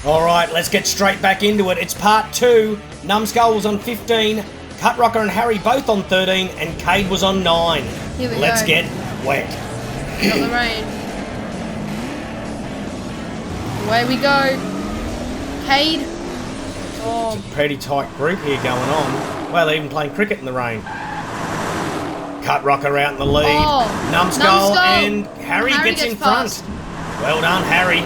All right, let's get straight back into it. It's part 2. Numbskull was on 15, Cut Rocker and Harry both on 13, and Cade was on 9. Here we Let's go. get wet. Got the rain. Away we go. Cade. Oh, It's a pretty tight group here going on. Well, they're even playing cricket in the rain. Cut Rocker out in the lead. Oh, Numbskull Numbskull. and Harry gets in past. front. Well done, Harry.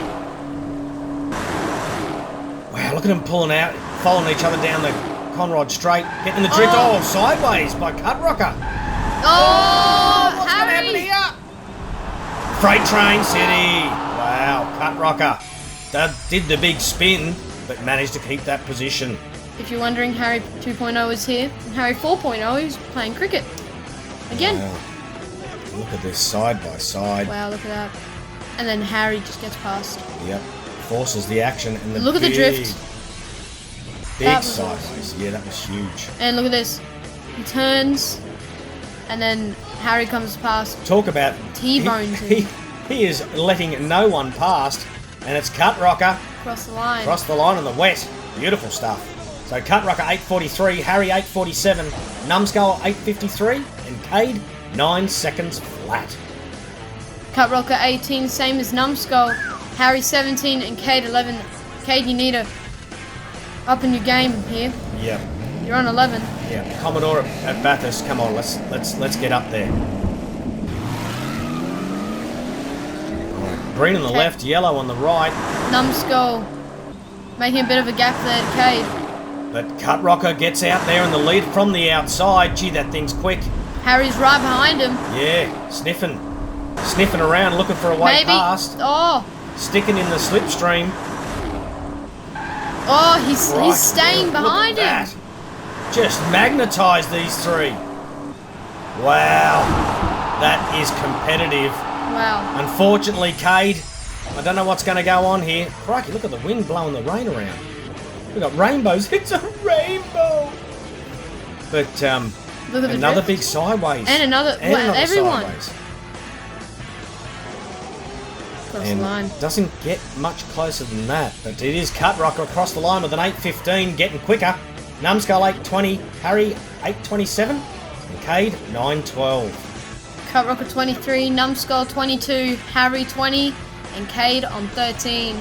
Wow, look at them pulling out, following each other down the Conrod Straight, getting the drift. Oh. Oh, sideways by Cut Rocker. Oh, What's going to happen Harry. here? Freight Train City. Wow, Cut Rocker. That did the big spin, but managed to keep that position. If you're wondering, Harry 2.0 is here. And Harry 4.0 is playing cricket. Again. Wow. Look at this side by side. Wow, look at that. And then Harry just gets past. Yep. Forces the action and the Look at the drift. Big That was sideways. awesome. Yeah, that was huge. And look at this. He turns, and then Harry comes past. Talk about T-boned he is letting no one past, and it's Cut Rocker Across the line. across the line in the wet. Beautiful stuff. So Cut Rocker 8:43, Harry 8:47, Numbskull 8:53, and Cade 9 seconds flat. Cut Rocker 18, same as Numbskull. Harry 17 and Cade 11. Cade, you need to up in your game here. Yep. You're on 11. Yeah. Commodore at Bathurst. Come on, let's get up there. All right, green on the Okay. left, yellow on the right. Numbskull making a bit of a gap there to Cade. But Cut Rocker gets out there in the lead from the outside. Gee, that thing's quick. Harry's right behind him. Yeah, sniffing around, looking for a way Maybe. past. Oh, Sticking in the slipstream. he's Right, staying look at behind him. that. Just magnetised these three. Wow, that is competitive. Wow. Unfortunately, Cade, I don't know what's going to go on here. Crikey, look at the wind blowing the rain around. We've got rainbows. It's a rainbow. But Look at the another drift. big sideways. And another. And Wow, another everyone. sideways. Across the And line. doesn't get much closer than that. But it is Cut Rocker across the line with an 8:15, getting quicker. Numbskull 8:20, Harry 8:27, and Cade 9:12. Cut Rocker 23, Numbskull 22, Harry 20, and Cade on 13.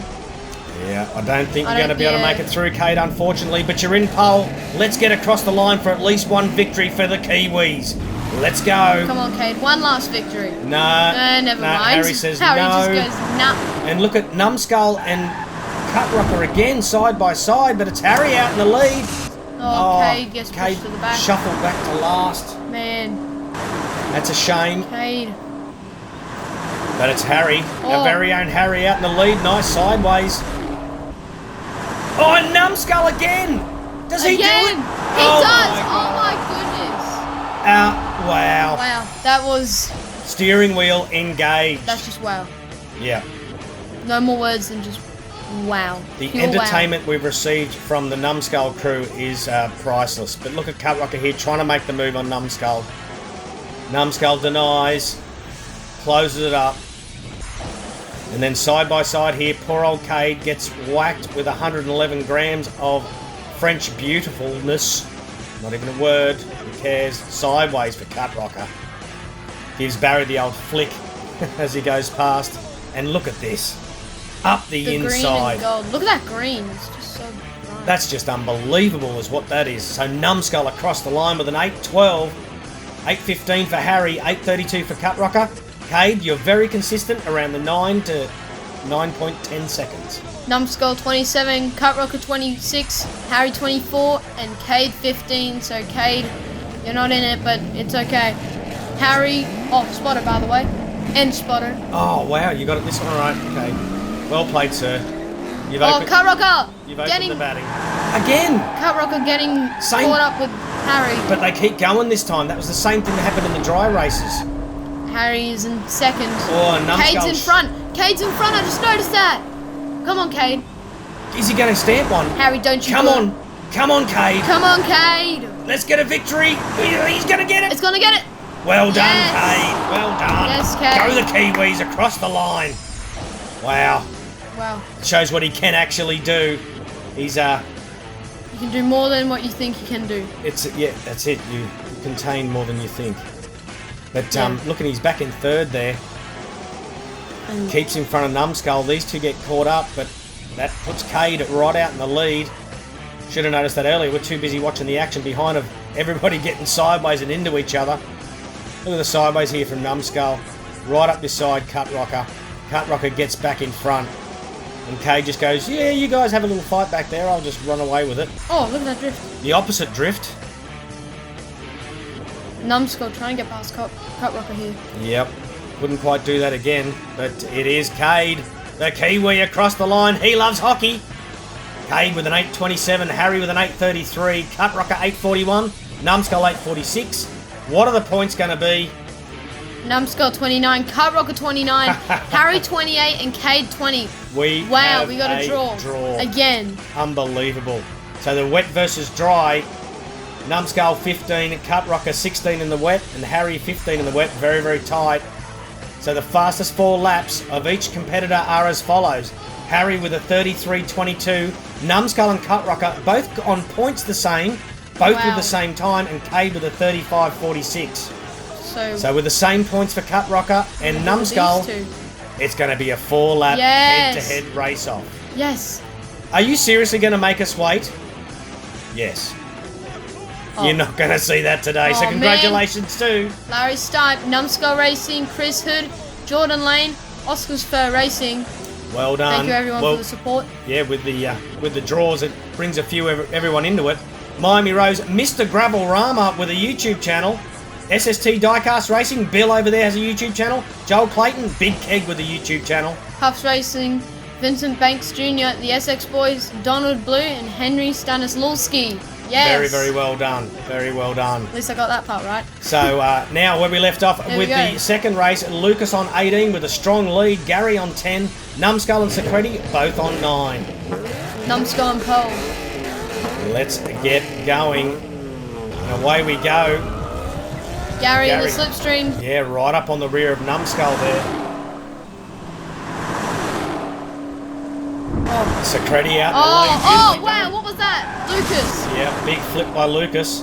Yeah, I don't think I you're going to don't- be able to yeah. make it through, Cade, unfortunately, but you're in pole. Let's get across the line for at least one victory for the Kiwis. Let's go. Come on, Cade. One last victory. Never Never mind. Harry says Harry no. just goes, nah. And look at Numbskull and Cut Rocker again, side by side, but it's Harry out in the lead. Oh, Cade gets Cade pushed to the back. shuffled back to last. Man, That's a shame. Cade. But it's Harry, our Oh. very own Harry out in the lead. Nice sideways. Oh, and Numbskull again. Does he do Again. it? He Oh does. my Oh God. my goodness. Wow. Wow. That was. Steering wheel engaged. That's just wow. Yeah. No more words than just wow. The Pure entertainment we've received from the Numbskull crew is priceless. But look at Cut Rocker here trying to make the move on Numbskull. Numbskull denies, closes it up. And then side by side here, poor old Cade gets whacked with 111 grams of French beautifulness. Not even a word. Who cares? Sideways for Cut Rocker. Gives Barry the old flick as he goes past. And look at this. Up the The green inside. and gold. Look at that green. It's just so bright. That's just unbelievable is what that is. So Numbskull across the line with an 8:12. 8:15 for Harry, 8:32 for Cut Rocker. Cade, you're very consistent around the 9 to 9.10 seconds. Numbskull 27, Cut Rocker 26, Harry 24, and Cade 15. So Cade, you're not in it, but it's okay. Harry, spotter by the way, and spotter. Oh, wow, you got it this one right. Okay. Well played, sir. You've Cut Rocker you've opened getting the batting. Again! Cut Rocker getting Same- caught up with Harry. But they keep going this time. That was the same thing that happened in the dry races. Harry is in second. Oh, and Cade's Numbskull. in front. Cade's in front. I just noticed that. Come on, Cade. Is he going to stamp one? Harry, don't you Come do it. on. Come on, Cade. Come on, Cade. Let's get a victory. He's going to get it. It's gonna get it. Well done, Yes. Cade. Well done. Yes, Cade. Go the Kiwis across the line. Wow. Wow. Shows what he can actually do. He's You can do more than what you think you can do. yeah, that's it. You contain more than you think. But Yeah. looking, he's back in third there. And Keeps in front of Numbskull. These two get caught up, but that puts Cade right out in the lead. Should have noticed that earlier. We're too busy watching the action behind of everybody getting sideways and into each other. Look at the sideways here from Numbskull. Right up beside Cut Rocker. Cut Rocker gets back in front. And Cade just goes, yeah, you guys have a little fight back there. I'll just run away with it. oh, look at that drift. The opposite drift. Numbskull trying to get past Cut Rocker here. Yep. Wouldn't quite do that again. But it is Cade. The Kiwi across the line. He loves hockey. Cade with an 8.27. Harry with an 8.33. Cut Rocker 8.41. Numbskull 8.46. What are the points going to be? Numbskull 29, Cut Rocker 29, Harry 28, and Cade 20. Wow, we got a draw. Again. Unbelievable. So the wet versus dry. Numbskull 15, Cut Rocker 16 in the wet, and Harry 15 in the wet. Very, very tight. So the fastest 4 laps of each competitor are as follows. Harry with a 33.22. Numbskull and Cut Rocker both on points the same, both with the same time, and Cade with a 35.46. So with the same points for Cut Rocker and Numbskull, it's going to be a 4-lap head-to-head race-off. Yes. Are you seriously going to make us wait? Yes. Oh. You're not going to see that today, so congratulations to Larry Stipe, Numbskull Racing, Chris Hood, Jordan Lane, Oscars Fur Racing. Well done. Thank you everyone for the support. Yeah, with the draws, it brings everyone into it. Miami Rose, Mr. Gravel Rama with a YouTube channel. SST Diecast Racing, Bill over there has a YouTube channel. Joel Clayton, Big Keg with a YouTube channel. Puffs Racing, Vincent Banks Jr., the SX Boys, Donald Blue, and Henry Stanislawski. Yes. Very, very well done. Very well done. At least I got that part right. So now where we left off with the second race, Lucas on 18 with a strong lead, Gary on 10, Numbskull and Secreti both on 9. Numbskull and pole. Let's get going. And away we go. Gary in the slipstream. Yeah, right up on the rear of Numbskull there. Oh. Secreti out. Oh, wow, what was that? Lucas. Yeah, big flip by Lucas.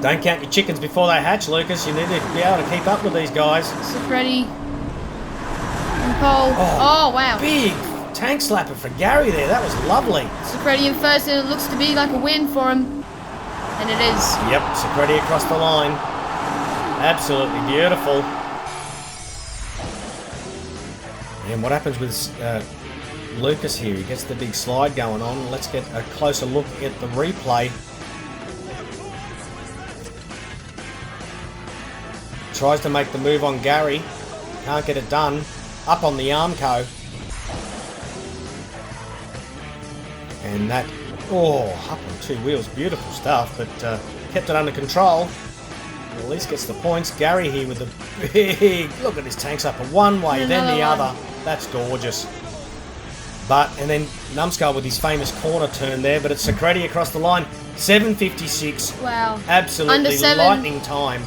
Don't count your chickens before they hatch, Lucas. You need to be able to keep up with these guys. Secreti and pole. Oh, wow. Big tank slapper for Gary there. That was lovely. Secreti in first, and it looks to be like a win for him. And it is. Yep, Secreti across the line. Absolutely beautiful. And what happens with Lucas here? He gets the big slide going on. Let's get a closer look at the replay. Tries to make the move on Gary. Can't get it done. Up on the Armco. And that... Oh, up on 2 wheels. Beautiful stuff, but kept it under control. At least gets the points. Gary here with the big... Look at his tanks up one way, then the other. That's gorgeous. And then Numbskull with his famous corner turn there, but it's Secreti across the line. 7.56. Wow. Absolutely lightning time.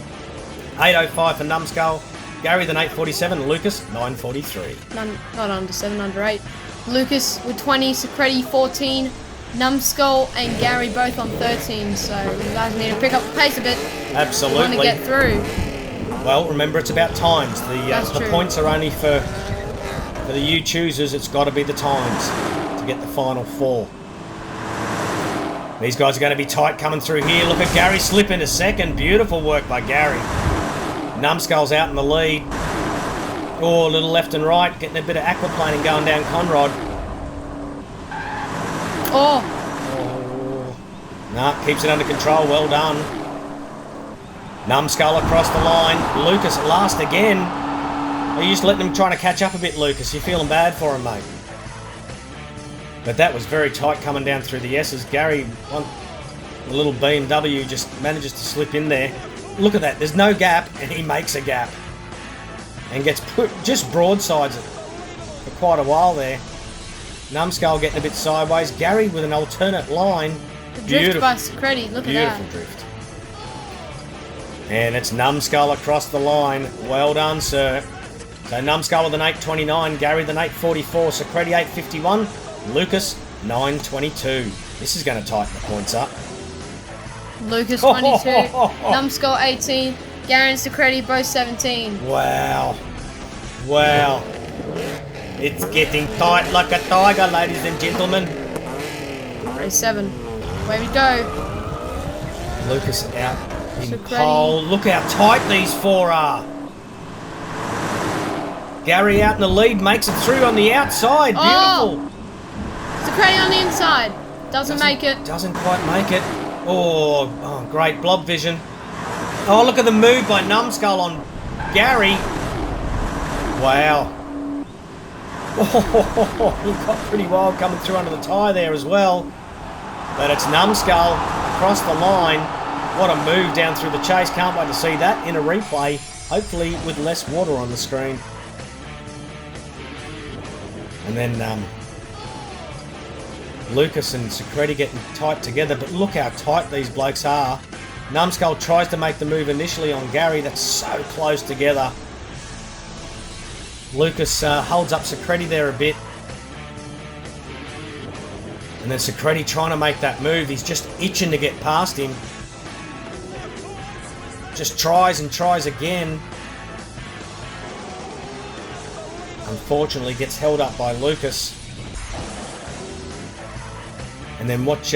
8.05 for Numbskull. Gary then 8.47. Lucas, 9.43. Not under 7, under 8. Lucas with 20, Secreti 14. Numbskull and Gary both on 13, so you guys need to pick up the pace a bit. Absolutely. Want to get through. Well, remember it's about times. The points are only for the you choosers. It's got to be the times to get the final 4. These guys are going to be tight coming through here. Look at Gary slip into second. Beautiful work by Gary. Numbskull's out in the lead. Oh, a little left and right, getting a bit of aquaplaning going down Conrod. Oh. No, keeps it under control. Well done. Numbskull across the line. Lucas last again. Are you just letting him trying to catch up a bit, Lucas? You're feeling bad for him, mate. But that was very tight coming down through the S's. Gary, the little BMW, just manages to slip in there. Look at that. There's no gap, and he makes a gap. And gets put, just broadsides it for quite a while there. Numbskull getting a bit sideways. Gary with an alternate line. The drift by Secreti, look at that. Beautiful drift. And it's Numbskull across the line. Well done, sir. So Numbskull with an 8.29, Gary with an 8.44, Secreti 8.51, Lucas 9.22. This is going to tighten the points up. Lucas 22, Numbskull 18, Gary and Secreti both 17. Wow. Wow. It's getting tight like a tiger, ladies and gentlemen. Race 7. Way we go. Lucas out in Secreti. pole. Look how tight these four are. Gary out in the lead, makes it through on the outside. Beautiful. Secreti on the inside. Doesn't make it. Doesn't quite make it. Oh, great blob vision. Oh, look at the move by Numbskull on Gary. Wow. Oh, he got pretty wild coming through under the tyre there as well. But it's Numbskull across the line. What a move down through the chase. Can't wait to see that in a replay. Hopefully with less water on the screen. And then Lucas and Secreti getting tight together. But look how tight these blokes are. Numbskull tries to make the move initially on Gary. That's so close together. Lucas holds up Secreti there a bit. And then Secreti trying to make that move. He's just itching to get past him. Just tries and tries again. Unfortunately gets held up by Lucas. And then watch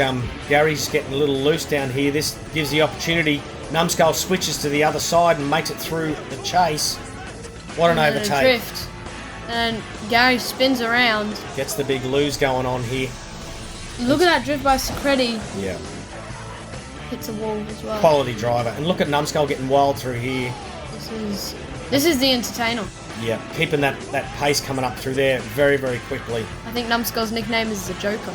Gary's getting a little loose down here. This gives the opportunity. Numbskull switches to the other side and makes it through the chase. What an overtake. Drift. And Gary spins around. Gets the big lose going on here. Look at that drift by Secreti. Yeah. Hits a wall as well. Quality driver. And look at Numbskull getting wild through here. This is the entertainer. Yeah, keeping that pace coming up through there very, very quickly. I think Numbskull's nickname is the Joker.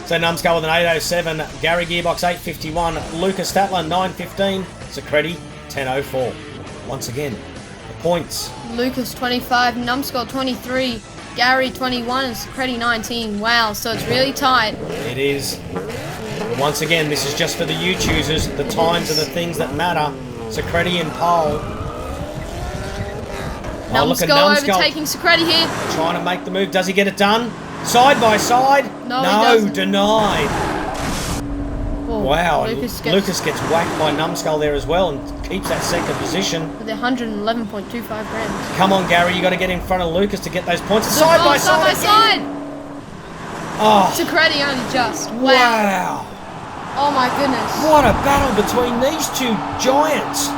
So Numbskull with an 8.07, Gary Gearbox 8.51, Lucas Statler 9.15, Secreti 10.04. Once again, the points. Lucas 25, Numbskull 23, Gary 21, and Secreti 19. Wow, so it's really tight. It is. But once again, this is just for the U-choosers. The times are the things that matter. Secreti in pole. Numbskull overtaking Secreti here. Trying to make the move. Does he get it done? Side by side? No, denied. Oh, Wow, Lucas gets whacked by Numbskull there as well and keeps that second position. With 111.25 grams. Come on, Gary, you got to get in front of Lucas to get those points. Side by side. Oh, Secreti only just. Wow. Oh my goodness. What a battle between these two giants.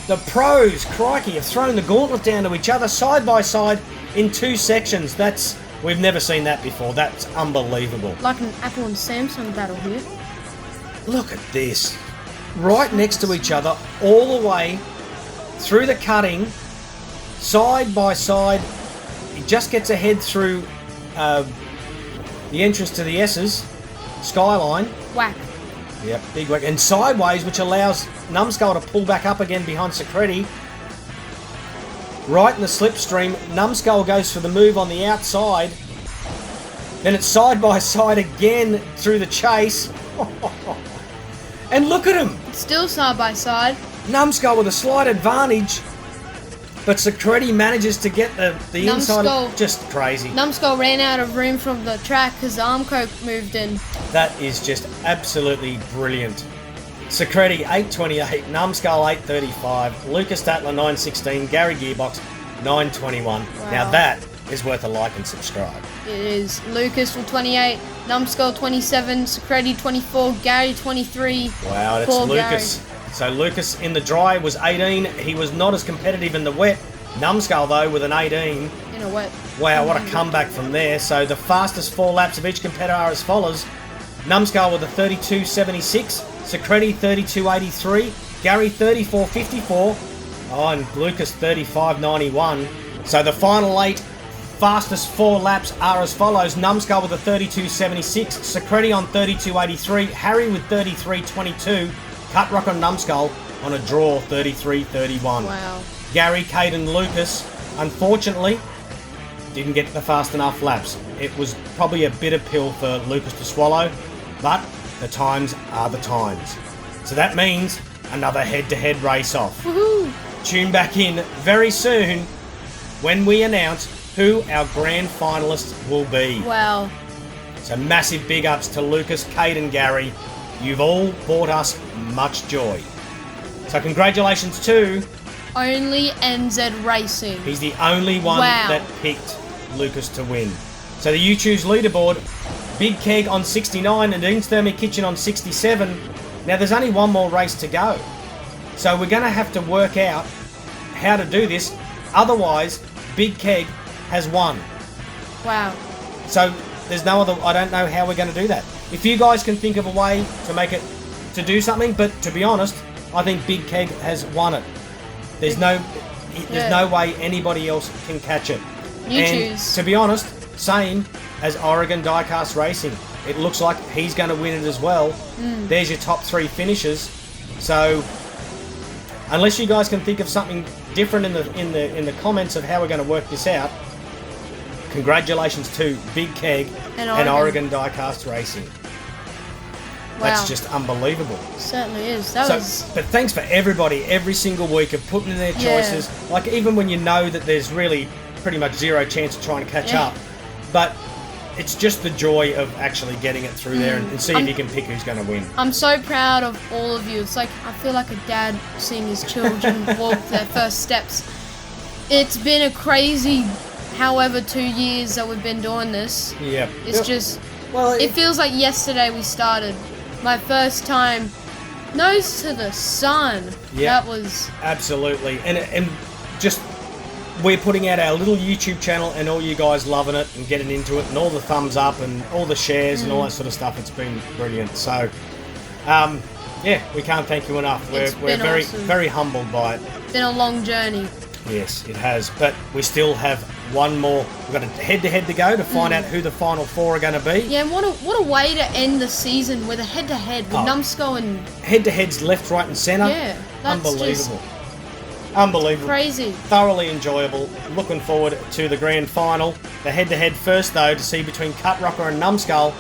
The pros, crikey, have thrown the gauntlet down to each other side by side in two sections. We've never seen that before. That's unbelievable. Like an Apple and Samsung battle here. Look at this. Right next to each other, all the way through the cutting, side by side. He just gets ahead through the entrance to the S's, Skyline. Whack. Yep, big whack. And sideways, which allows Numbskull to pull back up again behind Secreti. Right in the slipstream, Numbskull goes for the move on the outside. Then it's side by side again through the chase. And look at him! Still side by side. Numbskull with a slight advantage. But Secreti manages to get the inside. Just crazy. Numbskull ran out of room from the track because the arm coke moved in. That is just absolutely brilliant. Secreti 8.28, Numbskull 8.35, Lucas Statler 9.16, Gary Gearbox 9.21. Wow. Now that is worth a like and subscribe. It is. Lucas with 28, Numbskull 27, Secreti 24, Gary 23. Wow, that's Lucas. Gary. So Lucas in the dry was 18. He was not as competitive in the wet. Numbskull though with an 18. In a wet. Wow, what a comeback from there. So the fastest 4 laps of each competitor are as follows. Numbskull with a 32.76. Secreti 32.83, Gary 34.54, and Lucas 35.91. So the final 8 fastest 4 laps are as follows. Numbskull with a 32.76, Secreti on 32.83, Harry with 33.22, Cut Rock on Numbskull on a draw 33.31. Wow. Gary, Cade and Lucas, unfortunately, didn't get the fast enough laps. It was probably a bitter pill for Lucas to swallow, but the times are the times. So that means another head-to-head race off. Woohoo! tune back in very soon when we announce who our grand finalists will be. Wow. So massive big ups to Lucas, Kate and Gary. You've all brought us much joy. So congratulations to... Only NZ Racing. He's the only one that picked Lucas to win. So the YouTube's leaderboard, Big Keg on 69 and Dean's Thermic Kitchen on 67. Now there's only one more race to go. So we're going to have to work out how to do this. Otherwise, Big Keg has won. Wow. So there's no other... I don't know how we're going to do that. If you guys can think of a way to make it... to do something, but to be honest, I think Big Keg has won it. There's no way anybody else can catch it. You and choose. To be honest, same as Oregon Diecast Racing. It looks like he's going to win it as well. There's your top 3 finishers. So unless you guys can think of something different in the comments of how we're going to work this out, congratulations to Big Keg and Oregon Diecast Racing. Wow. That's just unbelievable. Certainly is. But thanks for everybody every single week of putting in their choices. Like even when you know that there's really pretty much zero chance of trying to catch up. But it's just the joy of actually getting it through there and see if you can pick who's going to win. I'm so proud of all of you. It's like I feel like a dad seeing his children walk their first steps. It's been a crazy, however, 2 years that we've been doing this. Yeah. It's just... Well, it feels like yesterday we started. My first time, nose to the sun. Yeah, that was absolutely, and just we're putting out our little YouTube channel, and all you guys loving it and getting into it, and all the thumbs up and all the shares and all that sort of stuff. It's been brilliant. So, yeah, we can't thank you enough. We're very awesome. Very humbled by it. It's been a long journey. Yes, it has, but we still have one more. We've got a head-to-head to go to find out who the final 4 are going to be. Yeah, and what a way to end the season with a head-to-head with Numbskull and... Head-to-heads left, right and centre. Yeah, that's unbelievable. Unbelievable. Crazy. Thoroughly enjoyable. Looking forward to the grand final. The head-to-head first, though, to see between Cut Rocker and Numbskull,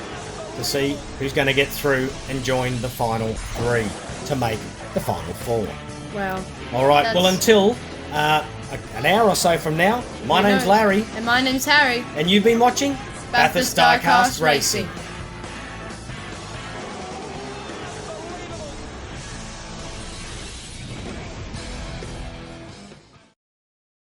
to see who's going to get through and join the final 3 to make the final 4. Wow. All right, well, until... an hour or so from now, my name's Larry. And my name's Harry. And you've been watching Bathurst Diecast Racing.